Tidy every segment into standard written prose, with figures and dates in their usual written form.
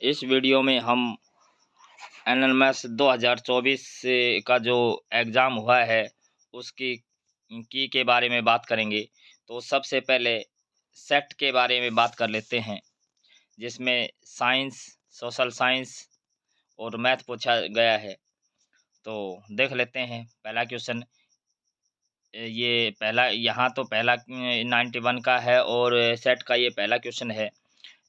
इस वीडियो में हम एनएलएमएस 2024 का जो एग्ज़ाम हुआ है उसकी की के बारे में बात करेंगे। तो सबसे पहले सेट के बारे में बात कर लेते हैं, जिसमें साइंस, सोशल साइंस और मैथ पूछा गया है। तो देख लेते हैं पहला क्वेश्चन। ये पहला यहाँ तो पहला 91 का है और सेट का ये पहला क्वेश्चन है।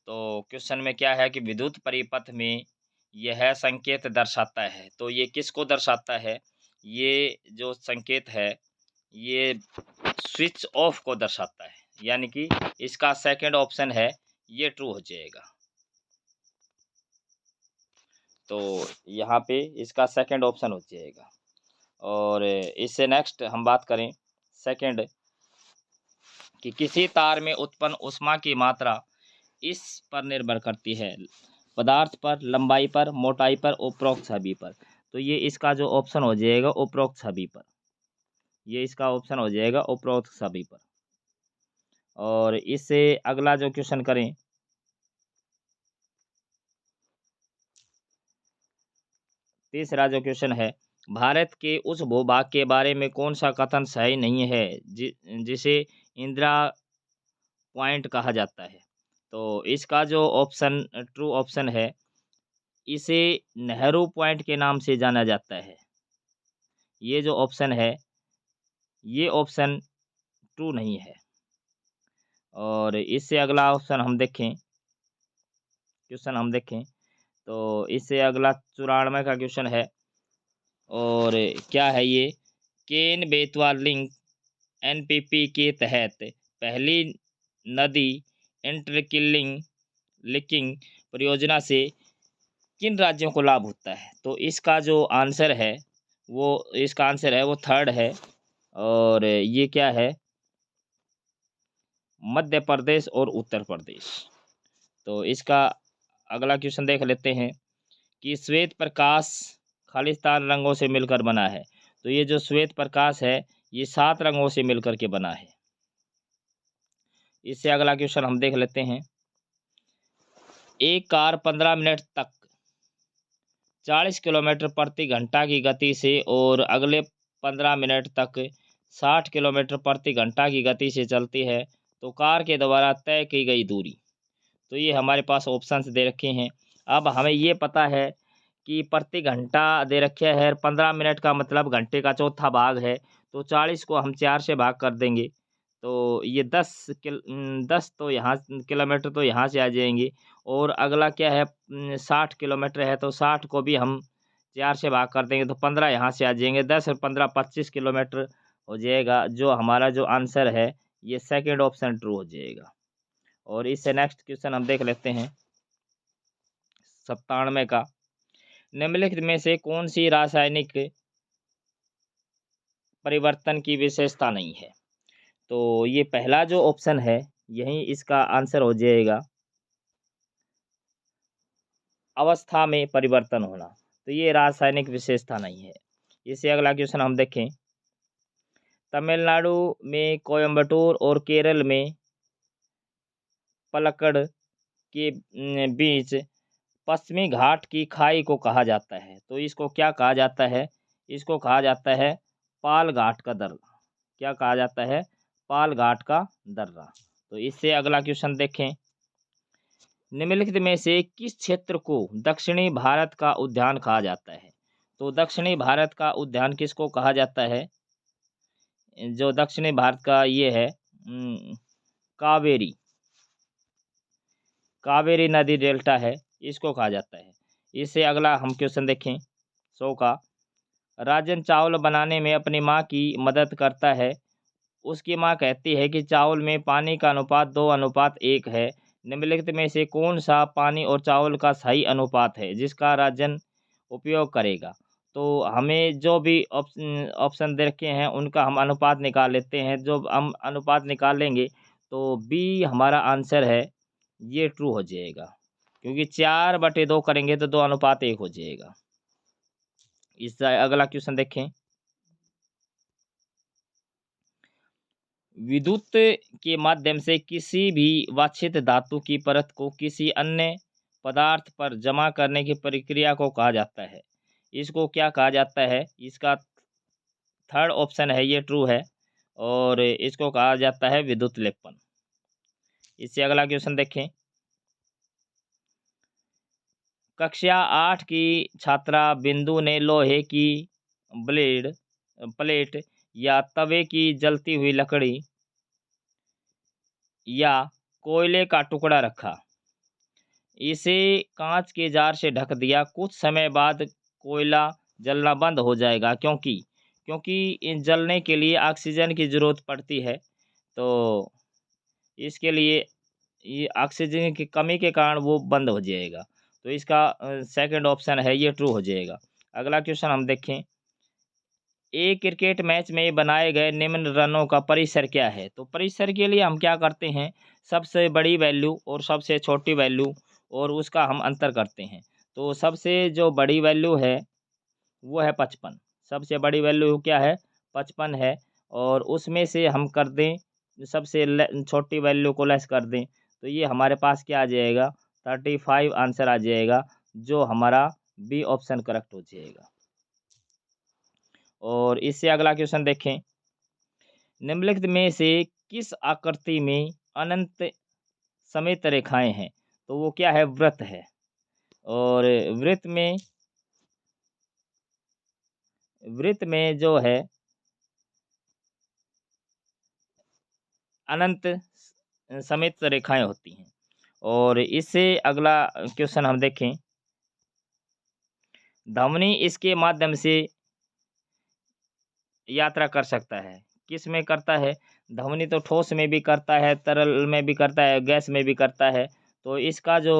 तो क्वेश्चन में क्या है कि विद्युत परिपथ में यह संकेत दर्शाता है। तो ये किसको दर्शाता है? ये जो संकेत है ये स्विच ऑफ को दर्शाता है, यानी कि इसका सेकंड ऑप्शन है, ये ट्रू हो जाएगा। तो यहाँ पे इसका सेकंड ऑप्शन हो जाएगा। और इससे नेक्स्ट हम बात करें सेकंड कि किसी तार में उत्पन्न ऊष्मा की मात्रा इस पर निर्भर करती है, पदार्थ पर, लंबाई पर, मोटाई पर, उपरोक्त सभी पर। तो ये इसका जो ऑप्शन हो जाएगा उपरोक्त सभी पर, ये इसका ऑप्शन हो जाएगा उपरोक्त सभी पर। और इससे अगला जो क्वेश्चन करें, तीसरा जो क्वेश्चन है, भारत के उस भूभाग के बारे में कौन सा कथन सही नहीं है जिसे इंदिरा पॉइंट कहा जाता है? तो इसका जो ऑप्शन ट्रू ऑप्शन है, इसे नेहरू पॉइंट के नाम से जाना जाता है। ये जो ऑप्शन है ये ऑप्शन ट्रू नहीं है। और इससे अगला ऑप्शन हम देखें, क्वेश्चन हम देखें तो इससे अगला 94 का क्वेश्चन है। और क्या है ये? केन बेतवा लिंक एनपीपी के तहत पहली नदी इंटरकिलिंग लिंकिंग परियोजना से किन राज्यों को लाभ होता है? तो इसका जो आंसर है वो थर्ड है। और ये क्या है? मध्य प्रदेश और उत्तर प्रदेश। तो इसका अगला क्वेश्चन देख लेते हैं कि श्वेत प्रकाश खालिस्तान रंगों से मिलकर बना है। तो ये जो श्वेत प्रकाश है ये 7 रंगों से मिलकर के बना है। इससे अगला क्वेश्चन हम देख लेते हैं, एक कार 15 मिनट तक 40 किलोमीटर प्रति घंटा की गति से और अगले 15 मिनट तक 60 किलोमीटर प्रति घंटा की गति से चलती है, तो कार के द्वारा तय की गई दूरी। तो ये हमारे पास ऑप्शंस दे रखे हैं। अब हमें ये पता है कि प्रति घंटा दे रखे है, 15 मिनट का मतलब घंटे का चौथा भाग है, तो 40 को हम 4 से भाग कर देंगे तो ये 10 तो यहाँ किलोमीटर तो यहाँ से आ जाएंगे। और अगला क्या है 60 किलोमीटर है, तो 60 को भी हम 4 से भाग कर देंगे तो 15 यहाँ से आ जाएंगे। 10 और 15 25 किलोमीटर हो जाएगा। जो हमारा जो आंसर है ये सेकेंड ऑप्शन ट्रू हो जाएगा। और इससे नेक्स्ट क्वेश्चन हम देख लेते हैं 97 का, निम्नलिखित में से कौन सी रासायनिक परिवर्तन की विशेषता नहीं है? तो ये पहला जो ऑप्शन है यही इसका आंसर हो जाएगा, अवस्था में परिवर्तन होना। तो ये रासायनिक विशेषता नहीं है। इससे अगला क्वेश्चन हम देखें, तमिलनाडु में कोयम्बटूर और केरल में पलक्कड़ के बीच पश्चिमी घाट की खाई को कहा जाता है। तो इसको क्या कहा जाता है? इसको कहा जाता है पाल घाट का दर्रा। क्या कहा जाता है? पाल घाट का दर्रा। तो इससे अगला क्वेश्चन देखें, निम्नलिखित में से किस क्षेत्र को दक्षिणी भारत का उद्यान कहा जाता है? तो दक्षिणी भारत का उद्यान किसको कहा जाता है? जो दक्षिणी भारत का ये है कावेरी, कावेरी नदी डेल्टा है, इसको कहा जाता है। इससे अगला हम क्वेश्चन देखें 100 का, राजन चावल बनाने में अपनी माँ की मदद करता है। उसकी माँ कहती है कि चावल में पानी का अनुपात 2:1 है। निम्नलिखित में से कौन सा पानी और चावल का सही अनुपात है जिसका राजन उपयोग करेगा? तो हमें जो भी ऑप्शन दे रखे हैं उनका हम अनुपात निकाल लेते हैं। जो हम अनुपात निकालेंगे तो बी हमारा आंसर है, ये ट्रू हो जाएगा, क्योंकि 4/2 करेंगे तो 2:1 हो जाएगा। इससे अगला क्वेश्चन देखें, विद्युत के माध्यम से किसी भी वांछित धातु की परत को किसी अन्य पदार्थ पर जमा करने की प्रक्रिया को कहा जाता है? इसको क्या कहा जाता है? इसका थर्ड ऑप्शन है ये ट्रू है, और इसको कहा जाता है विद्युत लेपन। इससे अगला क्वेश्चन देखें। कक्षा 8 की छात्रा बिंदु ने लोहे की ब्लेड प्लेट या तवे की जलती हुई लकड़ी या कोयले का टुकड़ा रखा, इसे कांच के जार से ढक दिया। कुछ समय बाद कोयला जलना बंद हो जाएगा, क्योंकि क्योंकि इन जलने के लिए ऑक्सीजन की ज़रूरत पड़ती है। तो इसके लिए ये ऑक्सीजन की कमी के कारण वो बंद हो जाएगा। तो इसका सेकंड ऑप्शन है ये ट्रू हो जाएगा। अगला क्वेश्चन हम देखें। एक क्रिकेट मैच में बनाए गए निम्न रनों का परिसर क्या है? तो परिसर के लिए हम क्या करते हैं, सबसे बड़ी वैल्यू और सबसे छोटी वैल्यू और उसका हम अंतर करते हैं। तो सबसे जो बड़ी वैल्यू है वो है 55। सबसे बड़ी वैल्यू क्या है? 55 है। और उसमें से हम कर दें सबसे छोटी वैल्यू को लेस कर दें, तो ये हमारे पास क्या आ जाएगा? 35 आंसर आ जाएगा, जो हमारा बी ऑप्शन करेक्ट हो जाएगा। और इससे अगला क्वेश्चन देखें। निम्नलिखित में से किस आकृति में अनंत समेत रेखाएं हैं? तो वो क्या है? वृत्त है। और वृत्त में जो है अनंत समेत रेखाएं होती हैं। और इससे अगला क्वेश्चन हम देखें। धमनी इसके माध्यम से यात्रा कर सकता है, किस में करता है? धमनी तो ठोस में भी करता है, तरल में भी करता है, गैस में भी करता है। तो इसका जो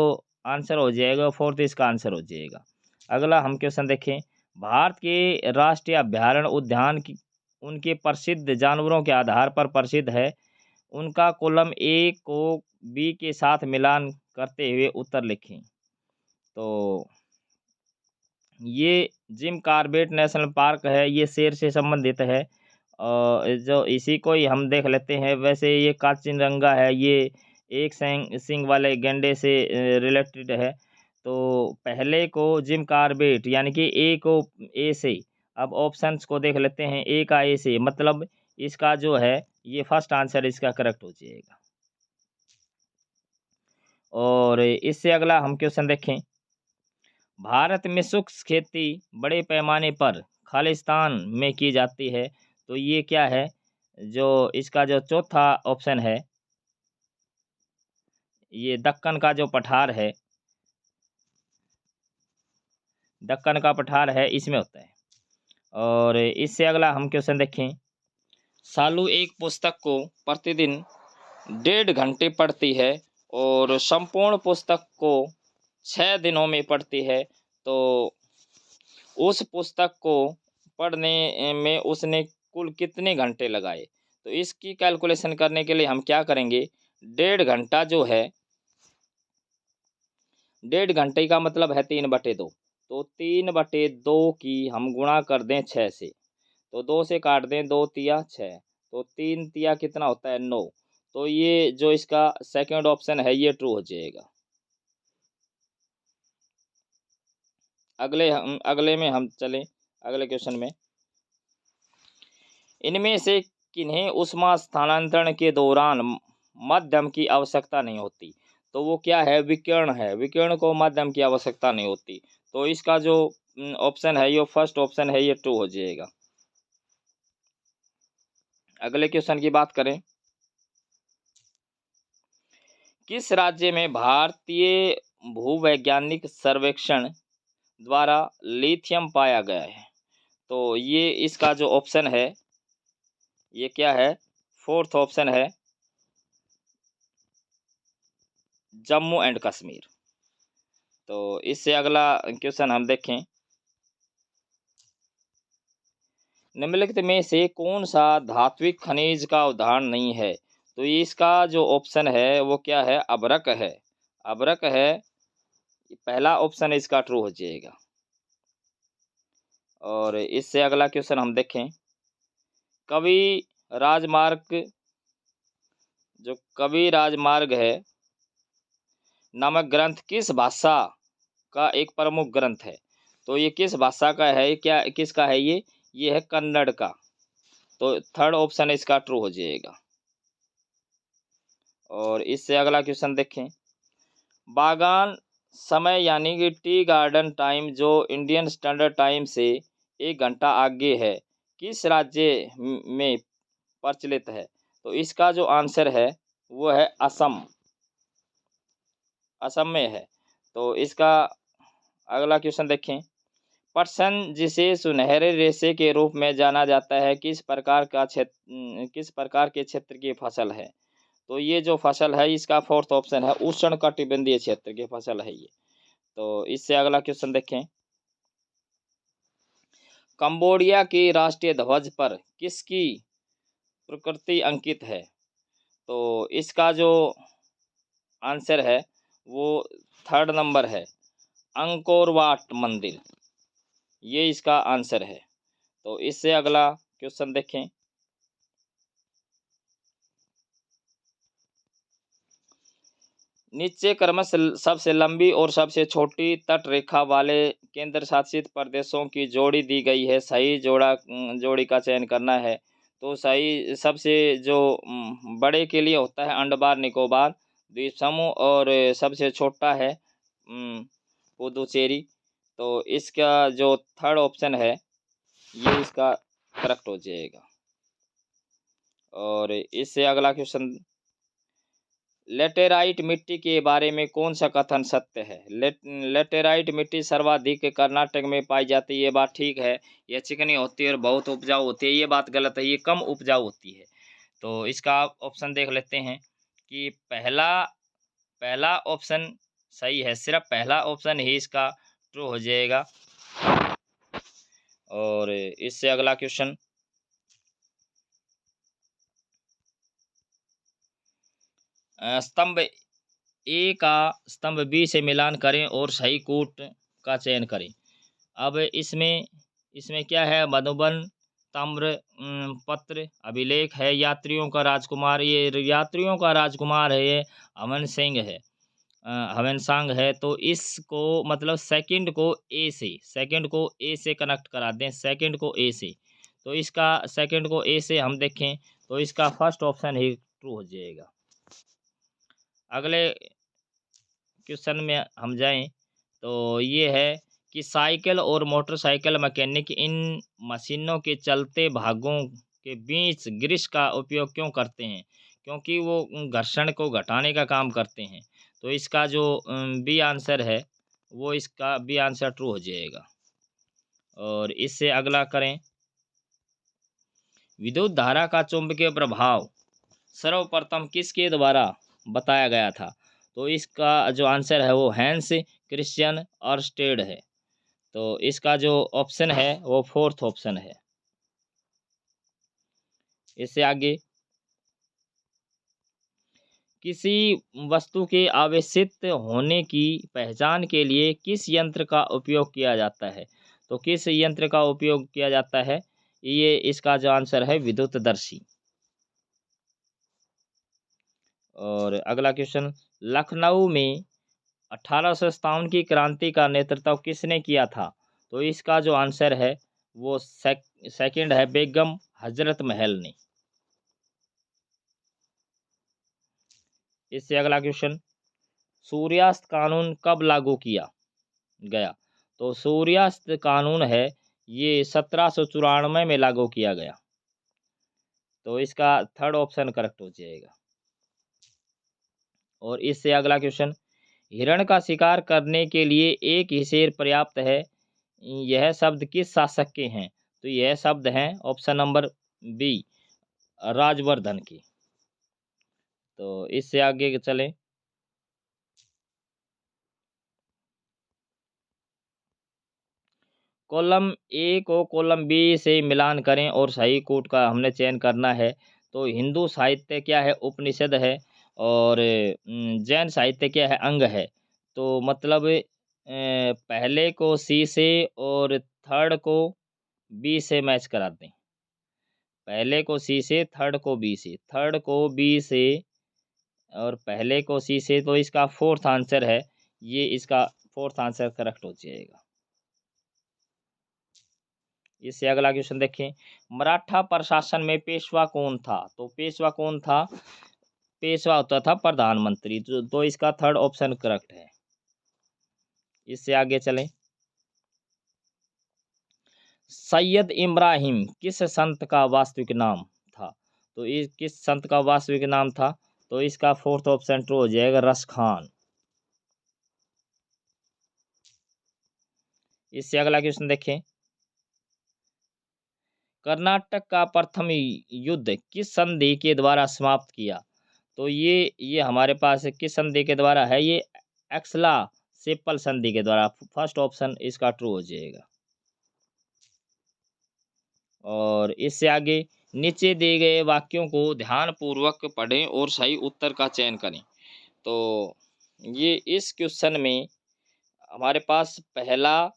आंसर हो जाएगा फोर्थ इसका आंसर हो जाएगा। अगला हम क्वेश्चन देखें। भारत के राष्ट्रीय अभ्यारण्य उद्यान की उनके प्रसिद्ध जानवरों के आधार पर प्रसिद्ध है। उनका कॉलम ए को बी के साथ मिलान करते हुए उत्तर लिखें। तो ये जिम कॉर्बेट नेशनल पार्क है, ये शेर से संबंधित है। जो इसी को ही हम देख लेते हैं। वैसे ये कांचनजंगा है, ये एक सींग वाले गैंडे से रिलेटेड है। तो पहले को जिम कॉर्बेट यानी कि ए को ए से, अब ऑप्शंस को देख लेते हैं। ए का ए से मतलब इसका जो है ये फर्स्ट आंसर इसका करेक्ट हो जाएगा। और इससे अगला हम क्वेश्चन देखें। भारत में शुष्क खेती बड़े पैमाने पर खालिस्तान में की जाती है। तो ये क्या है? जो इसका जो चौथा ऑप्शन है, ये दक्कन का जो पठार है, दक्कन का पठार है, इसमें होता है। और इससे अगला हम क्वेश्चन देखें। सालू एक पुस्तक को प्रतिदिन 1.5 घंटे पढ़ती है और संपूर्ण पुस्तक को 6 दिनों में पढ़ती है। तो उस पुस्तक को पढ़ने में उसने कुल कितने घंटे लगाए? तो इसकी कैलकुलेशन करने के लिए हम क्या करेंगे? 1.5 घंटा जो है, 1.5 घंटे का मतलब है 3/2। तो 3/2 की हम गुणा कर दें 6 से, तो 2 से काट दें, 2 तिया 6, तो 3 तिया कितना होता है? 9। तो ये जो इसका सेकंड ऑप्शन है ये ट्रू हो जाएगा। अगले में हम चलें, अगले क्वेश्चन में। इनमें से किन्हें ऊष्मा स्थानांतरण के दौरान माध्यम की आवश्यकता नहीं होती? तो वो क्या है? विकिरण है। विकिरण को माध्यम की आवश्यकता नहीं होती। तो इसका जो ऑप्शन है ये फर्स्ट ऑप्शन है ये ट्रू हो जाएगा। अगले क्वेश्चन की बात करें। किस राज्य में भारतीय भूवैज्ञानिक सर्वेक्षण द्वारा लिथियम पाया गया है? तो ये इसका जो ऑप्शन है ये क्या है? फोर्थ ऑप्शन है जम्मू एंड कश्मीर। तो इससे अगला क्वेश्चन हम देखें। निम्नलिखित में से कौन सा धात्विक खनिज का उदाहरण नहीं है? तो इसका जो ऑप्शन है वो क्या है? अभ्रक है। अभ्रक है, पहला ऑप्शन इसका ट्रू हो जाएगा। और इससे अगला क्वेश्चन हम देखें। कवि राजमार्ग जो कवि राजमार्ग है नामक ग्रंथ किस भाषा का एक प्रमुख ग्रंथ है? तो ये किस भाषा का है, क्या किसका है ये है कन्नड़ का। तो थर्ड ऑप्शन इसका ट्रू हो जाएगा। और इससे अगला क्वेश्चन देखें, बागान समय यानी कि टी गार्डन टाइम जो इंडियन स्टैंडर्ड टाइम से 1 घंटा आगे है, किस राज्य में प्रचलित है? तो इसका जो आंसर है वो है असम। असम में है। तो इसका अगला क्वेश्चन देखें, पटसन जिसे सुनहरे रेशे के रूप में जाना जाता है, किस प्रकार के क्षेत्र की फसल है? तो ये जो फसल है इसका फोर्थ ऑप्शन है उष्णकटिबंधीय क्षेत्र की फसल है ये। तो इससे अगला क्वेश्चन देखें, कंबोडिया के राष्ट्रीय ध्वज पर किसकी प्रकृति अंकित है? तो इसका जो आंसर है वो थर्ड नंबर है, अंकोर वाट मंदिर, ये इसका आंसर है। तो इससे अगला क्वेश्चन देखें, नीचे क्रमश सबसे लंबी और सबसे छोटी तट रेखा वाले केंद्र शासित प्रदेशों की जोड़ी दी गई है, सही जोड़ी का चयन करना है। तो सही सबसे जो बड़े के लिए होता है अंडमान निकोबार द्वीप समूह, और सबसे छोटा है पुदुचेरी। तो इसका जो थर्ड ऑप्शन है ये इसका करेक्ट हो जाएगा। और इससे अगला क्वेश्चन, लेटेराइट मिट्टी के बारे में कौन सा कथन सत्य है? लेटेराइट मिट्टी सर्वाधिक कर्नाटक में पाई जाती है, ये बात ठीक है। यह चिकनी होती है और बहुत उपजाऊ होती है, ये बात गलत है, ये कम उपजाऊ होती है। तो इसका ऑप्शन देख लेते हैं कि पहला पहला ऑप्शन सही है, सिर्फ पहला ऑप्शन ही इसका ट्रू हो जाएगा। और इससे अगला क्वेश्चन, स्तंभ ए का स्तंभ बी से मिलान करें और सही कूट का चयन करें। अब इसमें इसमें क्या है, मधुबन ताम्र पत्र अभिलेख है, यात्रियों का राजकुमार, ये यात्रियों का राजकुमार है, ये हवन सिंह है, हवन सांग है। तो इसको मतलब सेकंड को ए से कनेक्ट करा दें, सेकंड को ए से। तो इसका सेकंड को ए से हम देखें तो इसका फर्स्ट ऑप्शन ही ट्रू हो जाएगा। अगले क्वेश्चन में हम जाएं तो ये है कि साइकिल और मोटरसाइकिल मैकेनिक इन मशीनों के चलते भागों के बीच ग्रीस का उपयोग क्यों करते हैं? क्योंकि वो घर्षण को घटाने का काम करते हैं। तो इसका जो बी आंसर है वो इसका बी आंसर ट्रू हो जाएगा। और इससे अगला करें, विद्युत धारा का चुंबकीय प्रभाव सर्वप्रथम किसके द्वारा बताया गया था? तो इसका जो आंसर है वो हैंस क्रिश्चियन ऑर्स्टेड है। तो इसका जो ऑप्शन है वो फोर्थ ऑप्शन है। इससे आगे, किसी वस्तु के आवेशित होने की पहचान के लिए किस यंत्र का उपयोग किया जाता है? तो किस यंत्र का उपयोग किया जाता है? ये इसका जो आंसर है विद्युतदर्शी। और अगला क्वेश्चन, लखनऊ में 1857 की क्रांति का नेतृत्व किसने किया था? तो इसका जो आंसर है वो सेकंड है, बेगम हजरत महल ने। इससे अगला क्वेश्चन, सूर्यास्त कानून कब लागू किया गया? तो सूर्यास्त कानून है ये 1794 में लागू किया गया। तो इसका थर्ड ऑप्शन करेक्ट हो जाएगा। और इससे अगला क्वेश्चन, हिरण का शिकार करने के लिए एक ही शेर पर्याप्त है, यह शब्द किस शासक के हैं? तो यह शब्द हैं ऑप्शन नंबर बी, राजवर्धन की। तो इससे आगे चलें, कॉलम ए को कॉलम बी से मिलान करें और सही कूट का हमने चयन करना है। तो हिंदू साहित्य क्या है? उपनिषद है। और जैन साहित्य क्या है? अंग है। तो मतलब पहले को सी से और थर्ड को बी से मैच करा दें। पहले को सी से, थर्ड को बी से, थर्ड को बी से और पहले को सी से, तो इसका फोर्थ आंसर है ये, इसका फोर्थ आंसर करेक्ट हो जाएगा। इससे अगला क्वेश्चन देखें, मराठा प्रशासन में पेशवा कौन था? तो पेशवा कौन था? पेशवा होता था प्रधानमंत्री, तो इसका थर्ड ऑप्शन करेक्ट है। इससे आगे चलें, सैयद इब्राहिम किस संत का वास्तविक नाम था? तो इस किस संत का वास्तविक नाम था? तो इसका फोर्थ ऑप्शन ट्रू हो जाएगा, रस खान। इससे अगला क्वेश्चन देखें, कर्नाटक का प्रथम युद्ध किस संधि के द्वारा समाप्त किया? तो ये हमारे पास किस संधि के द्वारा है? ये एक्सला सेपल संधि के द्वारा। फर्स्ट ऑप्शन इसका ट्रू हो जाएगा। और इससे आगे, नीचे दिए गए वाक्यों को ध्यानपूर्वक पढ़ें और सही उत्तर का चयन करें। तो ये इस क्वेश्चन में हमारे पास पहला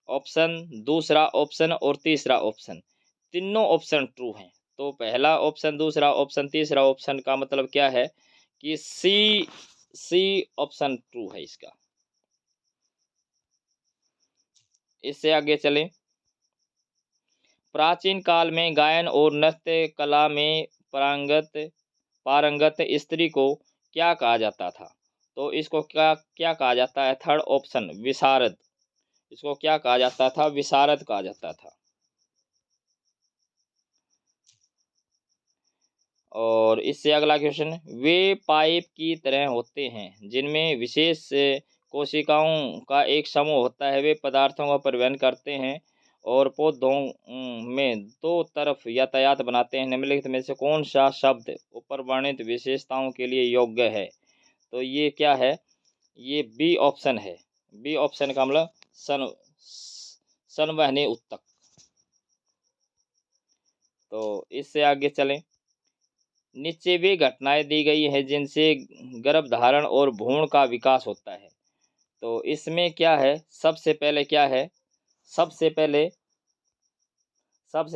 ऑप्शन, दूसरा ऑप्शन और तीसरा ऑप्शन, तीनों ऑप्शन ट्रू हैं। तो पहला ऑप्शन, दूसरा ऑप्शन, तीसरा ऑप्शन का मतलब क्या है कि सी ऑप्शन ट्रू है इसका। इससे आगे चलें, प्राचीन काल में गायन और नृत्य कला में पारंगत स्त्री को क्या कहा जाता था? तो इसको क्या क्या कहा जाता है? थर्ड ऑप्शन, विशारद। इसको क्या कहा जाता था? विशारद कहा जाता था। और इससे अगला क्वेश्चन, वे पाइप की तरह होते हैं जिनमें विशेष कोशिकाओं का एक समूह होता है, वे पदार्थों का परिवहन करते हैं और पौधों में दो तरफ यातायात बनाते हैं। निम्नलिखित में से कौन सा शब्द ऊपर वर्णित विशेषताओं के लिए योग्य है? तो ये क्या है? ये बी ऑप्शन है। बी ऑप्शन का मतलब संवहनी उत्तक। तो इससे आगे चलें, नीचे वे घटनाएं दी गई हैं जिनसे गर्भधारण और भ्रूण का विकास होता है। तो इसमें क्या है? सबसे पहले क्या है? सबसे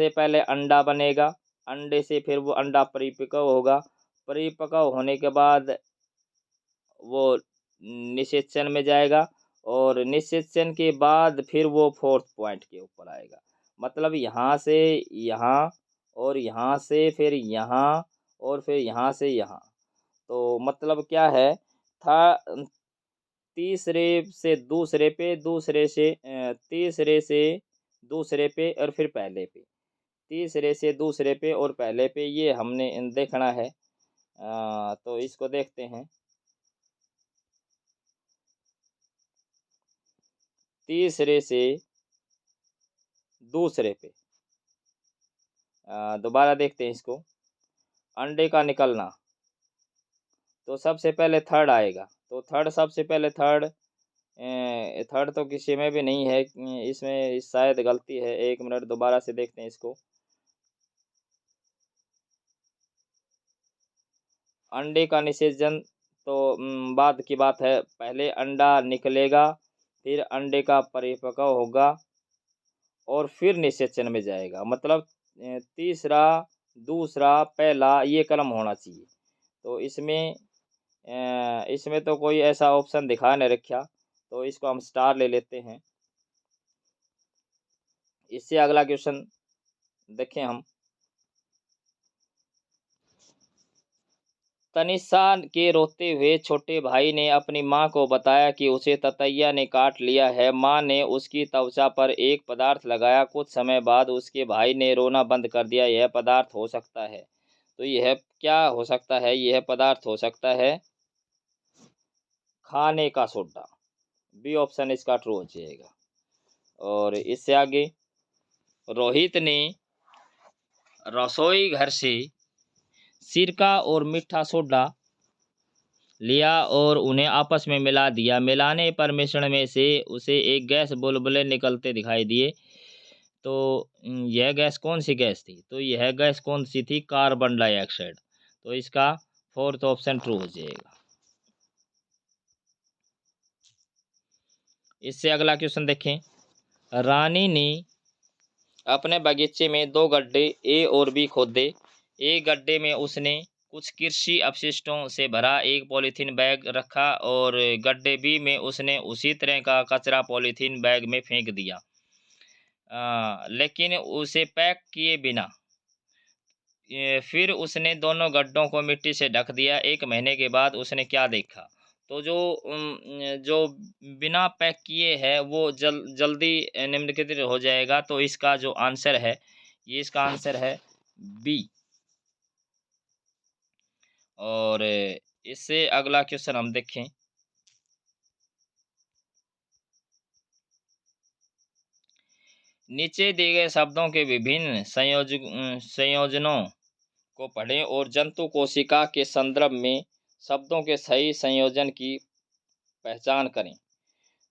पहले अंडा बनेगा, अंडे से फिर वो अंडा परिपक्व होगा, परिपक्व होने के बाद वो निषेचन में जाएगा, और निषेचन के बाद फिर वो फोर्थ पॉइंट के ऊपर आएगा। मतलब यहाँ से यहाँ, और यहाँ से फिर यहाँ, और फिर यहाँ से यहाँ। तो मतलब क्या है था, तीसरे से दूसरे पे, तीसरे से दूसरे पे, और फिर पहले पे, तीसरे से दूसरे पे और पहले पे, ये हमने देखना है। तो इसको देखते हैं, तीसरे से दूसरे पे। दोबारा देखते हैं इसको, अंडे का निकलना, तो सबसे पहले थर्ड आएगा। तो थर्ड, सबसे पहले थर्ड तो किसी में भी नहीं है, इसमें शायद गलती है। एक मिनट, दोबारा से देखते हैं इसको। अंडे का निषेचन तो बाद की बात है, पहले अंडा निकलेगा, फिर अंडे का परिपक्व होगा, और फिर निषेचन में जाएगा। मतलब तीसरा, दूसरा, पहला, ये क्रम होना चाहिए। तो इसमें तो कोई ऐसा ऑप्शन दिखा नहीं रखा, तो इसको हम स्टार ले लेते हैं। इससे अगला क्वेश्चन देखें हम, तनिषा के रोते हुए छोटे भाई ने अपनी मां को बताया कि उसे ततैया ने काट लिया है। मां ने उसकी त्वचा पर एक पदार्थ लगाया। कुछ समय बाद उसके भाई ने रोना बंद कर दिया। यह पदार्थ हो सकता है? तो यह क्या हो सकता है? यह पदार्थ हो सकता है खाने का सोडा। बी ऑप्शन इसका ट्रू हो जाएगा। और इससे आगे, रोहित ने रसोई घर से सिरका और मीठा सोडा लिया और उन्हें आपस में मिला दिया। मिलाने पर मिश्रण में से उसे एक गैस बुलबुले निकलते दिखाई दिए। तो यह गैस कौन सी गैस थी? तो यह गैस कौन सी थी? Carbon dioxide. तो इसका फोर्थ ऑप्शन ट्रू हो जाएगा। इससे अगला क्वेश्चन देखें, रानी ने अपने बगीचे में दो गड्ढे ए और बी खोदे। एक गड्ढे में उसने कुछ कृषि अपशिष्टों से भरा एक पॉलीथीन बैग रखा और गड्ढे बी में उसने उसी तरह का कचरा पॉलीथीन बैग में फेंक दिया, लेकिन उसे पैक किए बिना। फिर उसने दोनों गड्ढों को मिट्टी से ढक दिया। 1 महीने के बाद उसने क्या देखा? तो जो बिना पैक किए है वो जल्दी निम्नलिखित हो जाएगा। तो इसका जो आंसर है, ये इसका आंसर है बी। और इससे अगला क्वेश्चन हम देखें। नीचे दिए गए शब्दों के विभिन्न संयोजनों को पढ़ें और जंतु कोशिका के संदर्भ में शब्दों के सही संयोजन की पहचान करें।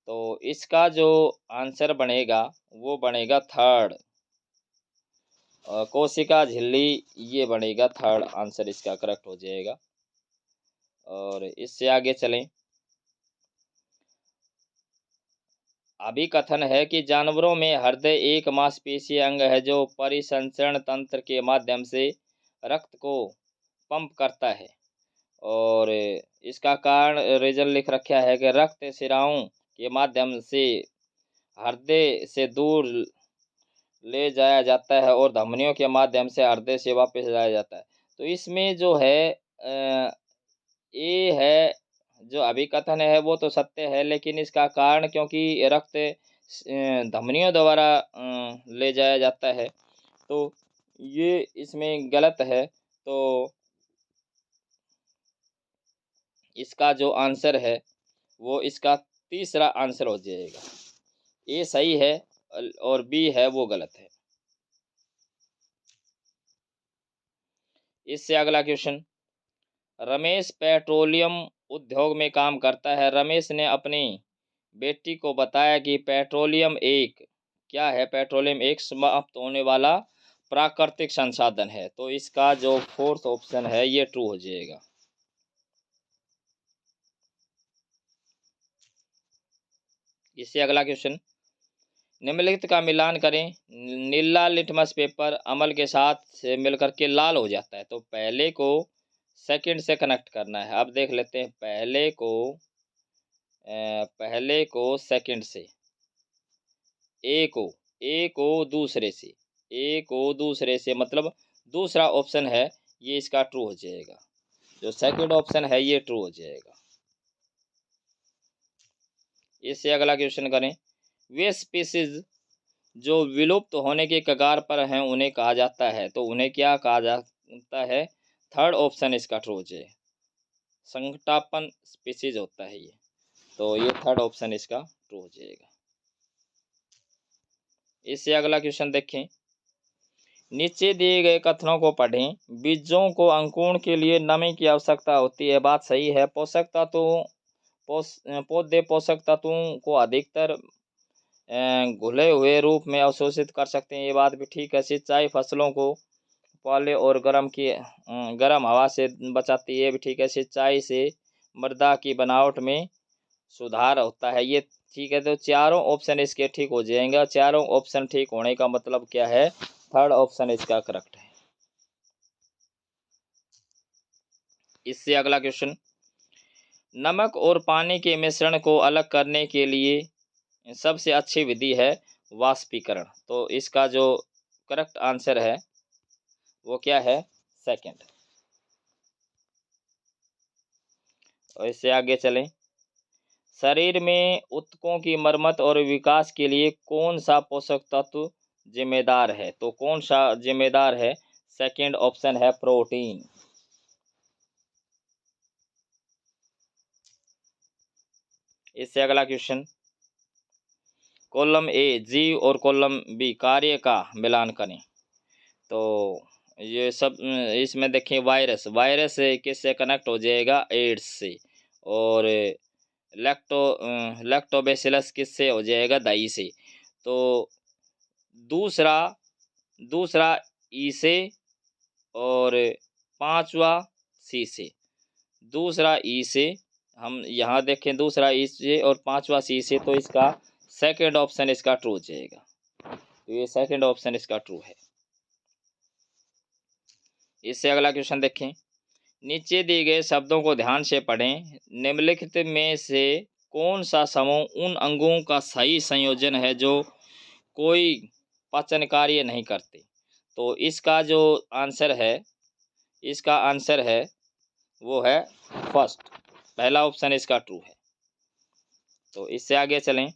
तो इसका जो आंसर बनेगा वो बनेगा थर्ड, कोशिका झिल्ली, ये बनेगा थर्ड आंसर, इसका करेक्ट हो जाएगा। और इससे आगे चलें। अभिकथन है कि जानवरों में हृदय एक मांसपेशीय अंग है जो परिसंचरण तंत्र के माध्यम से रक्त को पंप करता है। और इसका कारण रीजन लिख रखा है कि रक्त शिराओं के माध्यम से हृदय से दूर ले जाया जाता है और धमनियों के माध्यम से हृदय से वापस लाया जाता है। तो इसमें जो है ये है जो अभिकथन है वो तो सत्य है, लेकिन इसका कारण क्योंकि रक्त धमनियों द्वारा ले जाया जाता है, तो ये इसमें गलत है। तो इसका जो आंसर है वो इसका तीसरा आंसर हो जाएगा। ए सही है और बी है वो गलत है। इससे अगला क्वेश्चन। रमेश पेट्रोलियम उद्योग में काम करता है। रमेश ने अपनी बेटी को बताया कि पेट्रोलियम क्या है? पेट्रोलियम एक समाप्त होने वाला प्राकृतिक संसाधन है। तो इसका जो फोर्थ ऑप्शन है ये ट्रू हो जाएगा। इससे अगला क्वेश्चन। निम्नलिखित का मिलान करें। नीला लिटमस पेपर अमल के साथ से मिलकर के लाल हो जाता है। तो पहले को सेकंड से कनेक्ट करना है। अब देख लेते हैं। पहले को सेकंड से, ए को दूसरे से मतलब दूसरा ऑप्शन है ये इसका ट्रू हो जाएगा। जो सेकंड ऑप्शन है ये ट्रू हो जाएगा। इससे अगला क्वेश्चन करें। वे स्पीसीज जो विलुप्त होने के कगार पर हैं उन्हें कहा जाता है। तो उन्हें क्या कहा जाता है? थर्ड ऑप्शन इसका ट्रू हो जाए। संकटापन स्पीसीज होता है ये। तो ये थर्ड ऑप्शन इसका ट्रू हो जाएगा। इससे अगला क्वेश्चन देखें। नीचे दिए गए कथनों को पढ़ें। बीजों को अंकुरण के लिए नमी की आवश्यकता होती है। बात सही है। पौधे पोषक तत्वों को अधिकतर घुले हुए रूप में अवशोषित कर सकते हैं। ये बात भी ठीक है। सिंचाई फसलों को पाले और गर्म हवा से बचाती है। ये भी ठीक है। सिंचाई से मृदा की बनावट में सुधार होता है। ये ठीक है। तो चारों ऑप्शन इसके ठीक हो जाएंगे। चारों ऑप्शन ठीक होने का मतलब क्या है? थर्ड ऑप्शन इसका करेक्ट है। इससे अगला क्वेश्चन। नमक और पानी के मिश्रण को अलग करने के लिए सबसे अच्छी विधि है वाष्पीकरण। तो इसका जो करेक्ट आंसर है वो क्या है? सेकंड। और इससे आगे चलें। शरीर में ऊतकों की मरम्मत और विकास के लिए कौन सा पोषक तत्व जिम्मेदार है? तो कौन सा जिम्मेदार है? सेकंड ऑप्शन है प्रोटीन। इससे अगला क्वेश्चन। कॉलम ए जीव और कॉलम बी कार्य का मिलान करें। तो ये सब इसमें देखें। वायरस किससे कनेक्ट हो जाएगा? एड्स से। और लैक्टोबैसिलस किससे हो जाएगा? दही से। तो दूसरा दूसरा ई से और पांचवा सी से। दूसरा ई से, हम यहाँ देखें दूसरा ई से और पांचवा सी से। तो इसका सेकंड ऑप्शन इसका ट्रू हो जाएगा। तो ये सेकंड ऑप्शन इसका ट्रू है। इससे अगला क्वेश्चन देखें। नीचे दिए गए शब्दों को ध्यान से पढ़ें। निम्नलिखित में से कौन सा समूह उन अंगों का सही संयोजन है जो कोई पाचन कार्य नहीं करते? तो इसका आंसर है वो है फर्स्ट, पहला ऑप्शन इसका ट्रू है। तो इससे आगे चलें।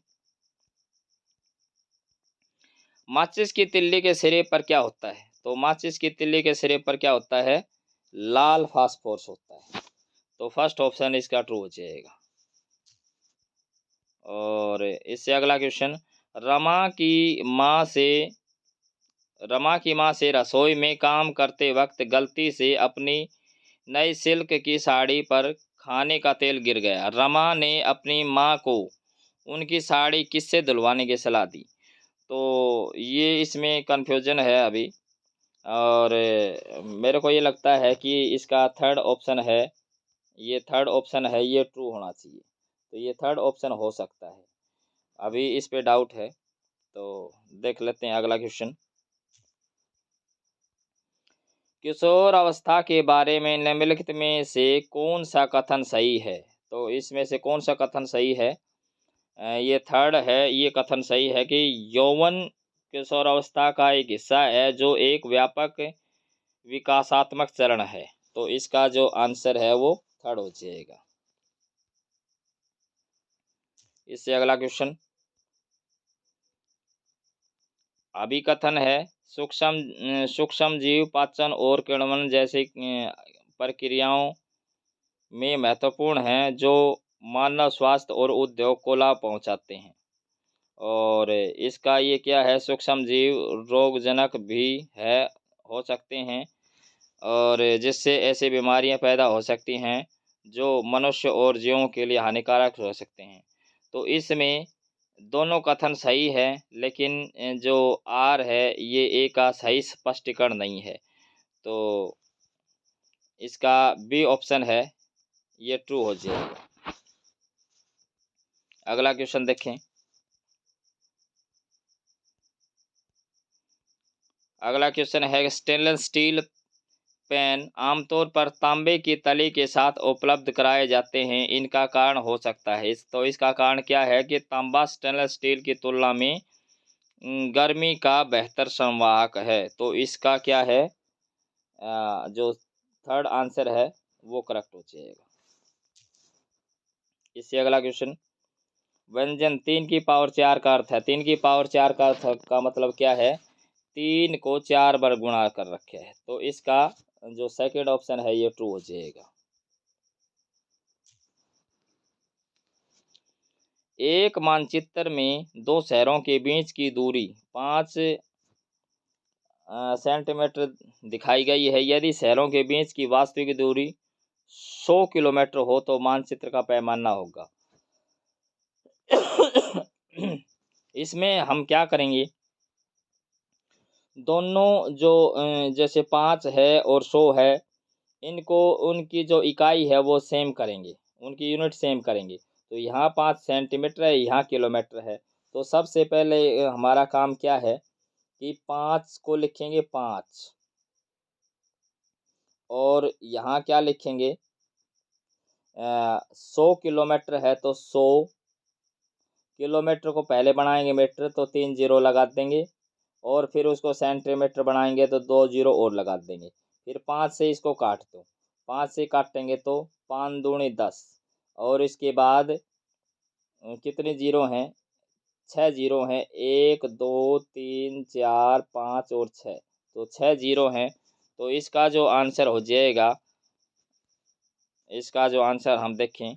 माचिस की तिल्ली के सिरे पर क्या होता है? तो माचिस की तिल्ली के सिरे पर क्या होता है? लाल फास्फोरस होता है। तो फर्स्ट ऑप्शन इसका ट्रू हो जाएगा। और इससे अगला क्वेश्चन, रमा की माँ से रसोई में काम करते वक्त गलती से अपनी नई सिल्क की साड़ी पर खाने का तेल गिर गया। रमा ने अपनी माँ को उनकी साड़ी किससे धुलवाने की सलाह दी? तो ये इसमें कन्फ्यूजन है अभी, और मेरे को ये लगता है कि इसका थर्ड ऑप्शन है, ये ट्रू होना चाहिए। तो ये थर्ड ऑप्शन हो सकता है, अभी इस पे डाउट है। तो देख लेते हैं अगला क्वेश्चन। किशोर अवस्था के बारे में निम्नलिखित में से कौन सा कथन सही है? तो इसमें से कौन सा कथन सही है? ये थर्ड है, ये कथन सही है कि यौवन किशोरावस्था का एक हिस्सा है जो एक व्यापक विकासात्मक चरण है। तो इसका जो आंसर है वो थर्ड हो जाएगा। इससे अगला क्वेश्चन, अभिकथन है सूक्ष्म जीव पाचन और किण्वन जैसी प्रक्रियाओं में महत्वपूर्ण हैं जो मानव स्वास्थ्य और उद्योग को लाभ पहुंचाते हैं। और इसका ये क्या है, सूक्ष्म जीव रोगजनक भी है, हो सकते हैं, और जिससे ऐसी बीमारियां पैदा हो सकती हैं जो मनुष्य और जीवों के लिए हानिकारक हो सकते हैं। तो इसमें दोनों कथन सही है, लेकिन जो आर है ये ए का सही स्पष्टीकरण नहीं है। तो इसका बी ऑप्शन है, ये ट्रू हो जाएगा। अगला क्वेश्चन देखें। अगला क्वेश्चन है, स्टेनलेस स्टील पेन आमतौर पर तांबे की तली के साथ उपलब्ध कराए जाते हैं, इनका कारण हो सकता है। तो इसका कारण क्या है कि तांबा स्टेनलेस स्टील की तुलना में गर्मी का बेहतर संवाहक है। तो इसका क्या है, जो थर्ड आंसर है वो करेक्ट हो जाएगा। इससे अगला क्वेश्चन, व्यंजन 3 की पावर 4 का अर्थ है। 3 की पावर 4 का अर्थ का मतलब क्या है? 3 को 4 बार गुणा कर रखे है। तो इसका जो सेकंड ऑप्शन है ये ट्रू हो जाएगा। एक मानचित्र में दो शहरों के बीच की दूरी 5 सेंटीमीटर दिखाई गई है। यदि शहरों के बीच की वास्तविक दूरी 100 किलोमीटर हो तो मानचित्र का पैमाना होगा। इसमें हम क्या करेंगे, दोनों जो जैसे 5 है और 100 है, इनको उनकी जो इकाई है वो सेम करेंगे, उनकी यूनिट सेम करेंगे। तो यहाँ 5 सेंटीमीटर है, यहाँ किलोमीटर है। तो सबसे पहले हमारा काम क्या है कि 5 को लिखेंगे 5, और यहाँ क्या लिखेंगे, 100 किलोमीटर है तो 100 किलोमीटर को पहले बनाएंगे मीटर, तो 3 जीरो लगा देंगे, और फिर उसको सेंटीमीटर बनाएंगे तो 2 जीरो और लगा देंगे। फिर 5 से इसको काट दो, 5 से काटेंगे तो 5 दूनी 10, और इसके बाद कितने जीरो हैं, 6 जीरो हैं, 1 2 3 4 5 और 6, तो 6 जीरो हैं। तो इसका जो आंसर हो जाएगा, इसका जो आंसर हम देखें,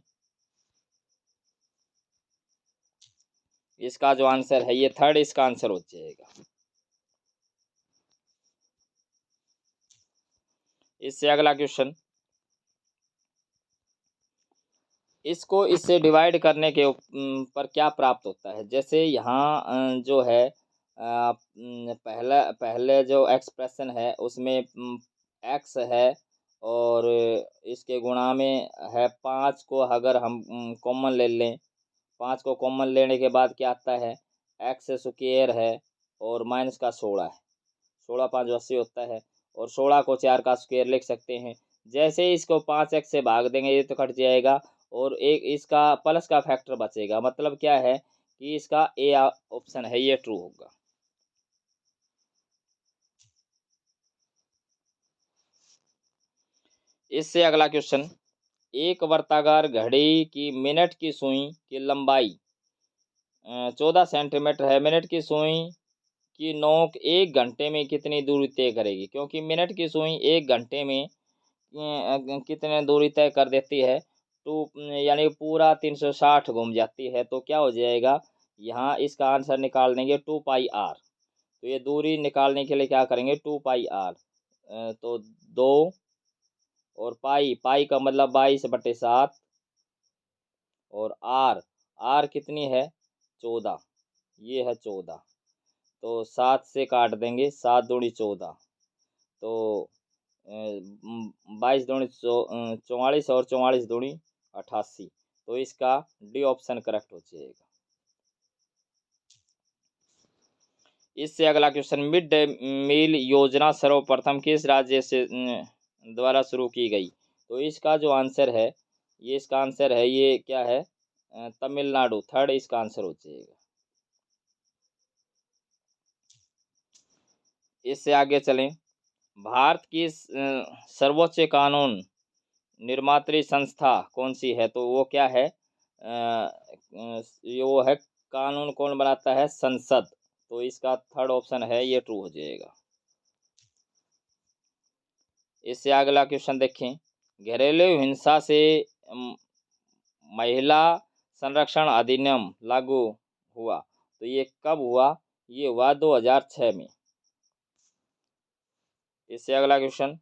इसका जो आंसर है ये थर्ड इसका आंसर हो जाएगा। इससे अगला क्वेश्चन, इससे डिवाइड करने के पर क्या प्राप्त होता है? जैसे यहाँ जो है पहले जो एक्सप्रेशन है उसमें एक्स है, और इसके गुणा में है 5 को अगर हम कॉमन ले लें, 5 को कॉमन लेने के बाद क्या आता है, एक्स स्क्वायर है और माइनस का 16 है, 16 5 80 होता है, और 16 को 4 का स्क्वायर लिख सकते हैं। जैसे ही इसको 5x से भाग देंगे ये तो कट जाएगा और एक इसका प्लस का फैक्टर बचेगा, मतलब क्या है कि इसका ए ऑप्शन है ये ट्रू होगा। इससे अगला क्वेश्चन, एक वर्ताकार घड़ी की मिनट की सुई की लंबाई 14 सेंटीमीटर है। मिनट की सुई की नोक 1 घंटे में कितनी दूरी तय करेगी? क्योंकि मिनट की सुई 1 घंटे में कितने दूरी तय कर देती है, टू यानी पूरा 360 घूम जाती है, तो क्या हो जाएगा यहाँ इसका आंसर निकाल देंगे 2 पाई आर। तो ये दूरी निकालने के लिए क्या करेंगे 2 पाई आर, तो 2 और पाई, पाई का मतलब 22/7 और आर, आर कितनी है 14, ये है 14, तो 7 से काट देंगे, 7 दूनी 14, तो 22 दूनी 44 और 44 दूनी 88, तो इसका डी ऑप्शन करेक्ट हो जाएगा। इससे अगला क्वेश्चन, मिड डे मील योजना सर्वप्रथम किस राज्य से द्वारा शुरू की गई? तो इसका जो आंसर है ये इसका आंसर है ये क्या है तमिलनाडु, थर्ड इसका आंसर हो जाएगा। इससे आगे चलें, भारत की सर्वोच्च कानून निर्मात्री संस्था कौन सी है? तो वो क्या है ये वो है कानून कौन बनाता है? संसद, तो इसका थर्ड ऑप्शन है ये ट्रू हो जाएगा। इससे अगला क्वेश्चन देखें, घरेलू हिंसा से अम, महिला संरक्षण अधिनियम लागू हुआ, तो ये कब हुआ? ये हुआ 2006 में। इससे अगला क्वेश्चन,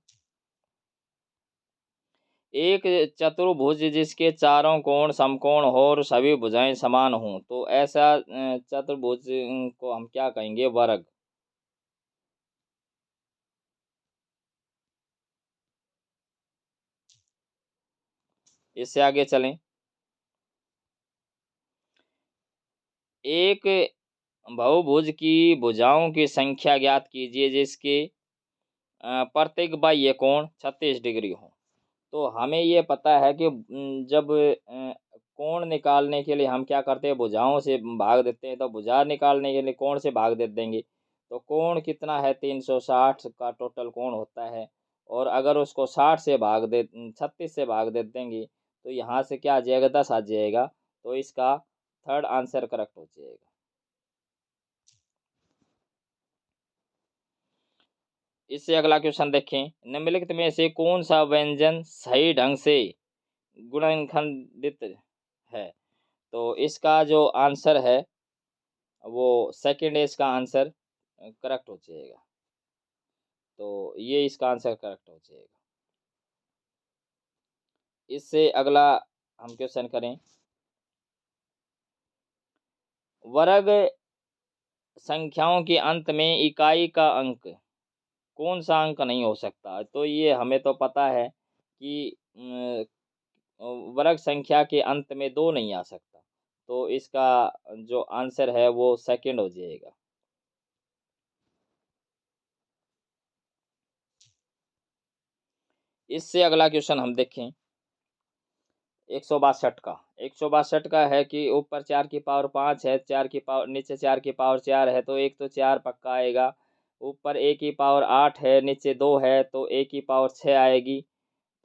एक चतुर्भुज जिसके चारों कोण समकोण हो और सभी भुजाएं समान हों, तो ऐसा चतुर्भुज को हम क्या कहेंगे? वर्ग। इससे आगे चलें, एक बहुभुज की भुजाओं की संख्या ज्ञात कीजिए जिसके प्रत्येक बाह्य कोण 36 डिग्री हो। तो हमें ये पता है कि जब कोण निकालने के लिए हम क्या करते हैं? भुजाओं से भाग देते हैं, तो भुजा निकालने के लिए कोण से भाग दे देंगे, तो कोण कितना है 360 का टोटल कोण होता है, और अगर उसको 60 से भाग दे 36 से भाग दे देंगे तो यहाँ से क्या आ जाएगा 10 आ जाएगा, तो इसका थर्ड आंसर करेक्ट हो जाएगा। इससे अगला क्वेश्चन देखें, निम्नलिखित में से कौन सा व्यंजन सही ढंग से गुणनखंडित है? तो इसका जो आंसर है वो सेकंड है इसका आंसर करेक्ट हो जाएगा, तो ये इसका आंसर करेक्ट हो जाएगा। इससे अगला हम क्वेश्चन करें, वर्ग संख्याओं के अंत में इकाई का अंक कौन सा अंक नहीं हो सकता? तो ये हमें तो पता है कि वर्ग संख्या के अंत में 2 नहीं आ सकता, तो इसका जो आंसर है वो सेकंड हो जाएगा। इससे अगला क्वेश्चन हम देखें 162 का। 162 का है कि ऊपर 4 की पावर 5 है, 4 की पावर नीचे 4 की पावर 4 है, तो एक तो 4 पक्का आएगा। ऊपर ए की पावर 8 है, नीचे 2 है, तो ए की पावर 6 आएगी।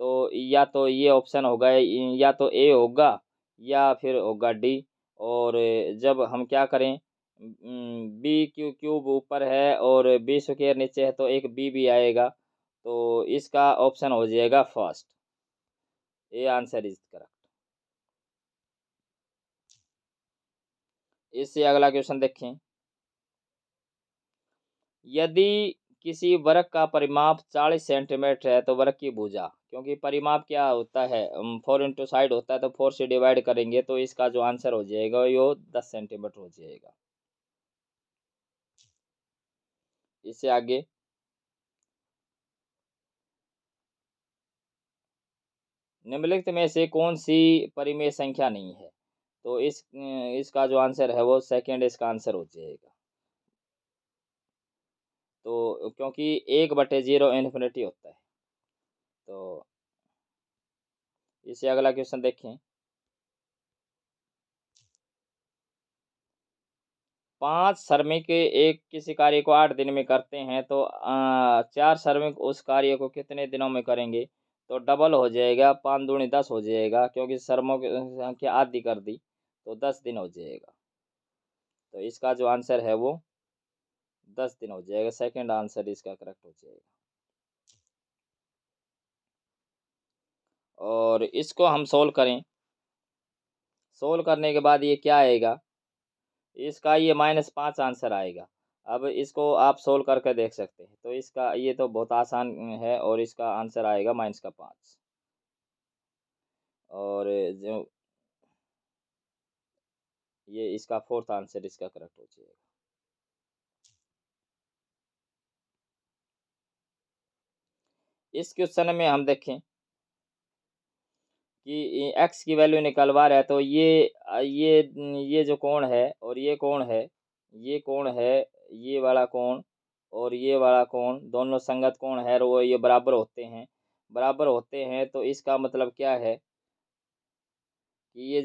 तो या तो ये ऑप्शन होगा, या तो ए होगा या फिर होगा डी। और जब हम क्या करें बी क्यू क्यूब ऊपर है और बी स्क्वायर नीचे है, तो एक बी भी आएगा, तो इसका ऑप्शन हो जाएगा first, A answer is correct. इससे अगला क्वेश्चन देखें, यदि किसी वृत्त का परिमाप 40 सेंटीमीटर है तो वृत्त की भुजा, क्योंकि परिमाप क्या होता है 4 इंटू साइड होता है, तो 4 से डिवाइड करेंगे, तो इसका जो आंसर हो जाएगा वो 10 सेंटीमीटर हो जाएगा। इससे आगे, निम्नलिखित में से कौन सी परिमेय संख्या नहीं है? तो इसका जो आंसर है वो सेकंड इसका आंसर हो जाएगा, तो क्योंकि 1/0 इन्फिनिटी होता है, तो इससे अगला क्वेश्चन देखें, 5 श्रमिक एक किसी कार्य को 8 दिन में करते हैं तो 4 श्रमिक उस कार्य को कितने दिनों में करेंगे? तो डबल हो जाएगा, 5 दूनी 10 हो जाएगा, क्योंकि श्रमों की संख्या आधी कर दी तो 10 दिन हो जाएगा। तो इसका जो आंसर है वो 10 दिन हो जाएगा। सेकंड आंसर इसका करेक्ट हो जाएगा। और इसको हम सोल्व करें, सोल्व करने के बाद ये क्या आएगा, इसका ये -5 आंसर आएगा। अब इसको आप सोल्व करके देख सकते हैं। तो इसका ये तो बहुत आसान है और इसका आंसर आएगा -5। और जो ये इसका फोर्थ आंसर इसका करेक्ट हो जाएगा। इस क्वेश्चन में हम देखें कि एक्स की वैल्यू निकलवा रहा है, तो ये जो कोण है और ये कोण है, ये कोण है, ये वाला कोण और ये वाला कोण दोनों संगत कोण है और वो ये बराबर होते हैं, बराबर होते हैं। तो इसका मतलब क्या है कि ये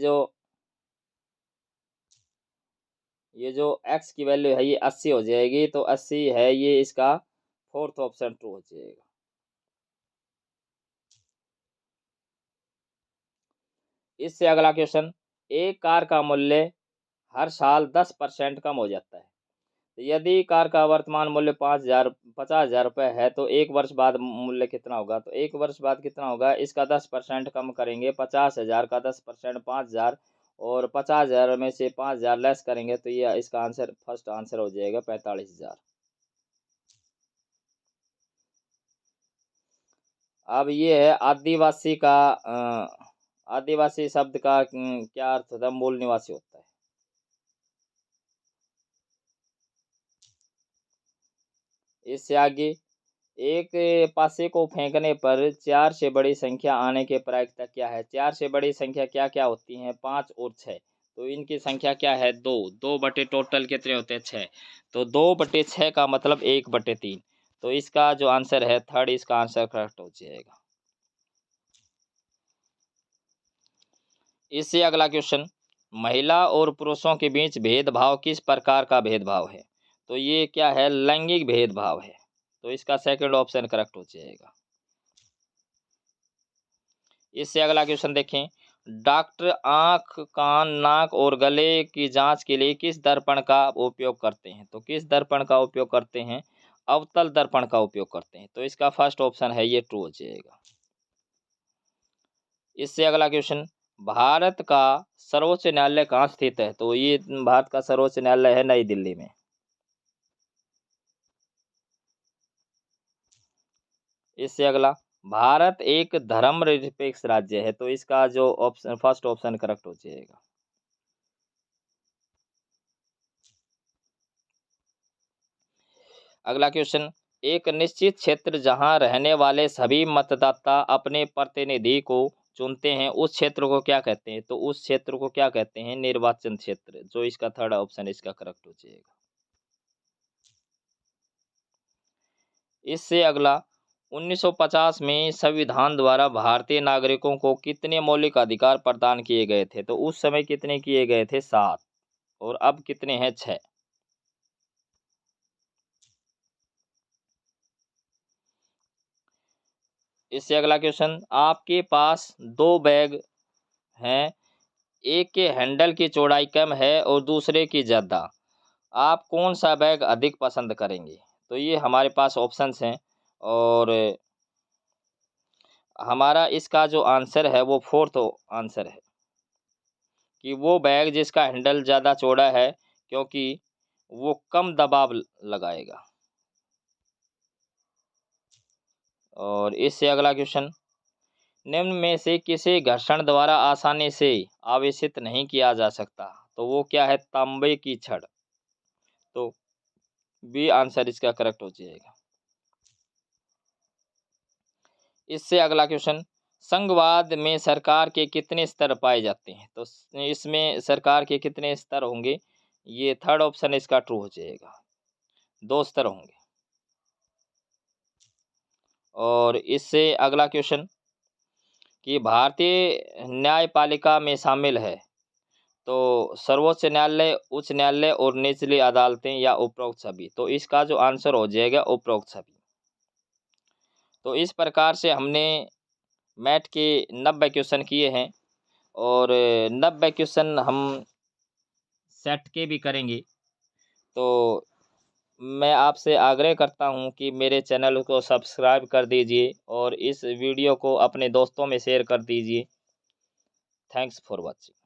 जो एक्स की वैल्यू है ये 80 हो जाएगी। तो 80 है, ये इसका फोर्थ ऑप्शन ट्रू हो जाएगा। इससे अगला क्वेश्चन, एक कार का मूल्य हर साल 10% कम हो जाता है। तो यदि कार का वर्तमान मूल्य 50,000 रुपये है तो 1 वर्ष बाद मूल्य कितना होगा? तो 1 वर्ष बाद कितना होगा, इसका 10% कम करेंगे। 50,000 का 10% 5,000 और 50,000 में से 5,000 लेस करेंगे तो ये इसका आंसर फर्स्ट आंसर हो जाएगा 45,000। अब ये है आदिवासी का आदिवासी शब्द का क्या अर्थ होता है? मूल निवासी होता है। इससे आगे, एक पासे को फेंकने पर 4 से बड़ी संख्या आने की प्रायिकता क्या है? 4 से बड़ी संख्या क्या-क्या होती हैं? 5 और 6। तो इनकी संख्या क्या है? 2। 2 बटे टोटल कितने होते हैं? 6। तो 2 बटे 6 का मतलब 1 बटे 3। तो इसका जो आंसर है थर्ड, इसका आंसर करेक्ट हो जाएगा। इससे अगला क्वेश्चन, महिला और पुरुषों के बीच भेदभाव किस प्रकार का भेदभाव है? तो ये क्या है? लैंगिक भेदभाव है। तो इसका सेकंड ऑप्शन करेक्ट हो जाएगा। इससे अगला क्वेश्चन देखें, डॉक्टर आँख, कान, नाक और गले की जांच के लिए किस दर्पण का उपयोग करते हैं? तो किस दर्पण का उपयोग करते हैं? अवतल दर्पण का उपयोग करते हैं। तो इसका फर्स्ट ऑप्शन है ये ट्रू हो जाएगा। इससे अगला क्वेश्चन, भारत का सर्वोच्च न्यायालय कहाँ स्थित है? तो ये भारत का सर्वोच्च न्यायालय है नई दिल्ली में। इससे अगला, भारत एक धर्मनिरपेक्ष राज्य है। तो इसका जो ऑप्शन फर्स्ट ऑप्शन करेक्ट हो जाएगा। अगला क्वेश्चन, एक निश्चित क्षेत्र जहां रहने वाले सभी मतदाता अपने प्रतिनिधि को चुनते हैं उस क्षेत्र को क्या कहते हैं? तो उस क्षेत्र को क्या कहते हैं? निर्वाचन क्षेत्र। जो इसका थर्ड ऑप्शन इसका करेक्ट हो जाएगा। इससे अगला, 1950 में संविधान द्वारा भारतीय नागरिकों को कितने मौलिक अधिकार प्रदान किए गए थे? तो उस समय कितने किए गए थे? 7। और अब कितने हैं? 6। इससे अगला क्वेश्चन, आपके पास 2 बैग हैं, एक के हैंडल की चौड़ाई कम है और दूसरे की ज़्यादा। आप कौन सा बैग अधिक पसंद करेंगे? तो ये हमारे पास ऑप्शंस हैं और हमारा इसका जो आंसर है वो फोर्थ आंसर है कि वो बैग जिसका हैंडल ज़्यादा चौड़ा है, क्योंकि वो कम दबाव लगाएगा। और इससे अगला क्वेश्चन, निम्न में से किसी घर्षण द्वारा आसानी से आवेशित नहीं किया जा सकता? तो वो क्या है? तांबे की छड़। तो बी आंसर इसका करेक्ट हो जाएगा। इससे अगला क्वेश्चन, संघवाद में सरकार के कितने स्तर पाए जाते हैं? तो इसमें सरकार के कितने स्तर होंगे? ये थर्ड ऑप्शन इसका ट्रू हो जाएगा। 2 स्तर होंगे। और इससे अगला क्वेश्चन, कि भारतीय न्यायपालिका में शामिल है, तो सर्वोच्च न्यायालय, उच्च न्यायालय और निचली अदालतें या उपरोक्त सभी। तो इसका जो आंसर हो जाएगा उपरोक्त सभी। तो इस प्रकार से हमने मैथ के 90 क्वेश्चन किए हैं और 90 क्वेश्चन हम सेट के भी करेंगे। तो मैं आपसे आग्रह करता हूं कि मेरे चैनल को सब्सक्राइब कर दीजिए और इस वीडियो को अपने दोस्तों में शेयर कर दीजिए। Thanks for watching.